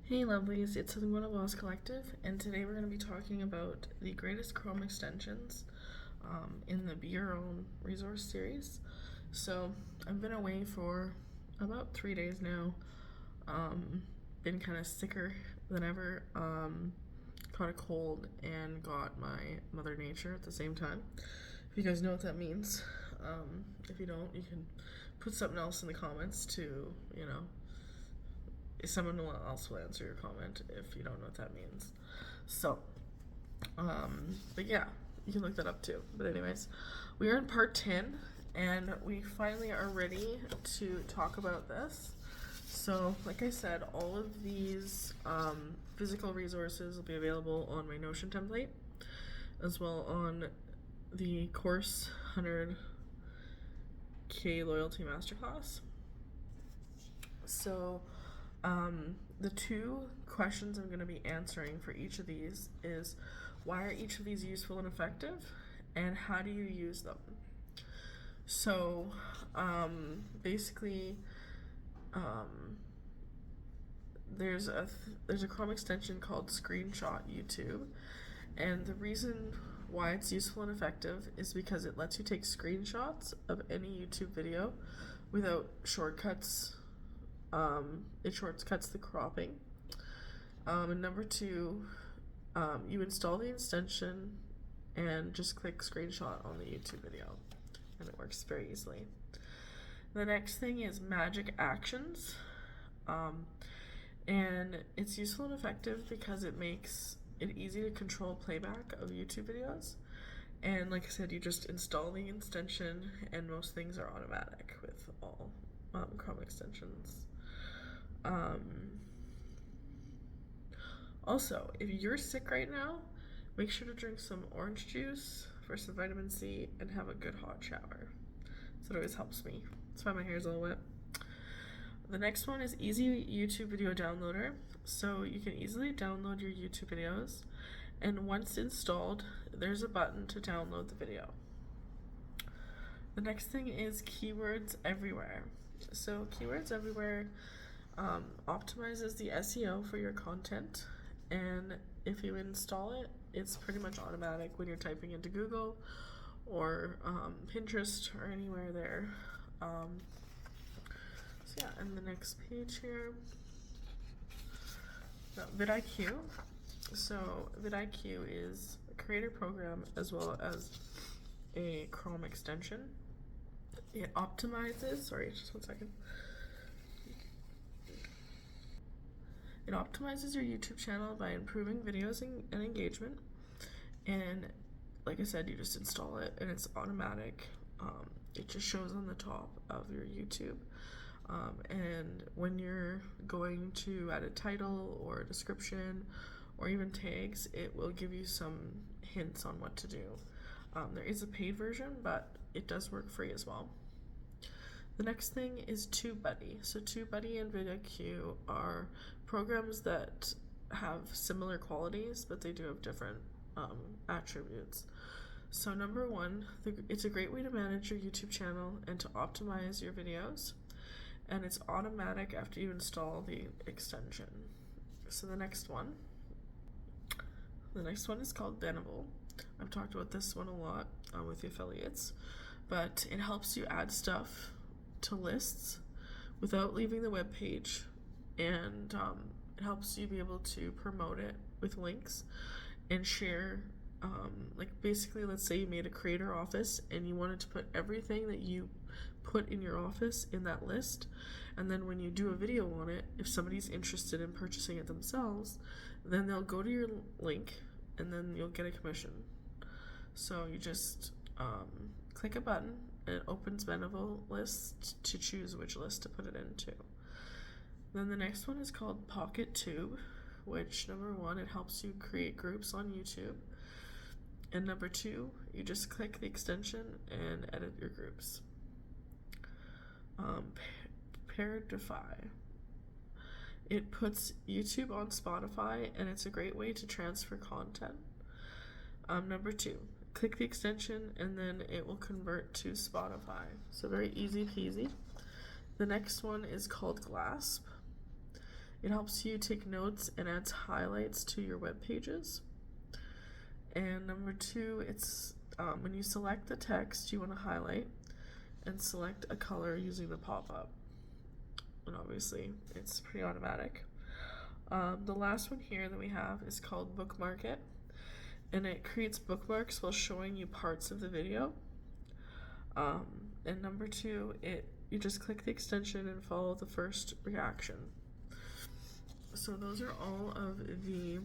Hey lovelies, it's the One of Us Collective, and today we're going to be talking about the greatest Chrome extensions in the Be Your Own resource series. So I've been away for about 3 days now, been kind of sicker than ever, caught a cold and got my Mother Nature at the same time. If you guys know what that means, if you don't, you can put something else in the comments to, someone else will answer your comment if you don't know what that means. So, but yeah, you can look that up too. But anyways, we are in part 10, and we finally are ready to talk about this. So, like I said, all of these physical resources will be available on my Notion template, as well on the course 100K Loyalty Masterclass. So, the two questions I'm going to be answering for each of these is why are each of these useful and effective, and how do you use them? So, basically, there's a Chrome extension called Screenshot YouTube, and the reason why it's useful and effective is because it lets you take screenshots of any YouTube video without shortcuts. It shortcuts the cropping. And number two, you install the extension and just click screenshot on the YouTube video, and it works very easily. The next thing is magic actions, and it's useful and effective because it makes it easy to control playback of YouTube videos. And like I said, you just install the extension, and most things are automatic with all Chrome extensions. Also, if you're sick right now, make sure to drink some orange juice for some vitamin C and have a good hot shower. So it always helps me. That's why my hair's all wet. The next one is Easy YouTube Video Downloader. So you can easily download your YouTube videos, and once installed, there's a button to download the video. The next thing is Keywords Everywhere. So Keywords Everywhere optimizes the SEO for your content, and if you install it, it's pretty much automatic when you're typing into Google or Pinterest or anywhere there. So yeah, and the next page here, vidIQ. So vidIQ is a creator program as well as a Chrome extension. It optimizes, just 1 second. It optimizes your YouTube channel by improving videos and engagement. And like I said, you just install it and it's automatic. It just shows on the top of your YouTube. And when you're going to add a title or a description or even tags, it will give you some hints on what to do. There is a paid version, but it does work free as well. The next thing is TubeBuddy. So TubeBuddy and vidIQ are programs that have similar qualities, but they do have different attributes. So number one, it's a great way to manage your YouTube channel and to optimize your videos, and it's automatic after you install the extension. So the next one is called Benable. I've talked about this one a lot with the affiliates, but it helps you add stuff to lists without leaving the web page, and it helps you be able to promote it with links and share. Like basically, let's say you made a creator office and you wanted to put everything that you put in your office in that list, and then when you do a video on it, if somebody's interested in purchasing it themselves, then they'll go to your link and then you'll get a commission. So you just click a button and it opens Benable lists to choose which list to put it into. Then the next one is called PocketTube, which number one, it helps you create groups on YouTube. And number two, you just click the extension and edit your groups. Pairdify. It puts YouTube on Spotify, and it's a great way to transfer content. Number two, click the extension and then it will convert to Spotify. So very easy peasy. The next one is called Glasp. It helps you take notes and adds highlights to your web pages. And number 2, it's when you select the text you want to highlight and select a color using the pop-up. And obviously it's pretty automatic. The last one here that we have is called Bookmark It, and it creates bookmarks while showing you parts of the video. And number 2, you just click the extension and follow the first reaction. So those are all of the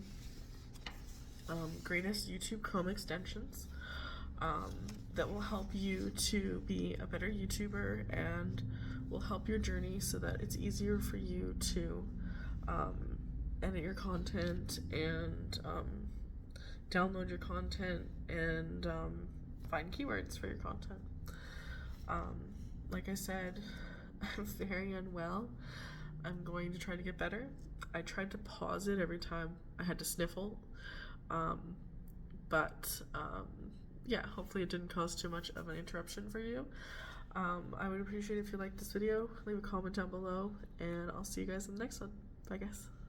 greatest YouTube Chrome extensions that will help you to be a better YouTuber and will help your journey so that it's easier for you to edit your content and download your content and find keywords for your content. Like I said, I'm very unwell. I'm going to try to get better. I tried to pause it every time I had to sniffle, but yeah, hopefully it didn't cause too much of an interruption for you. I would appreciate if you liked this video. Leave a comment down below, and I'll see you guys in the next one. Bye guys.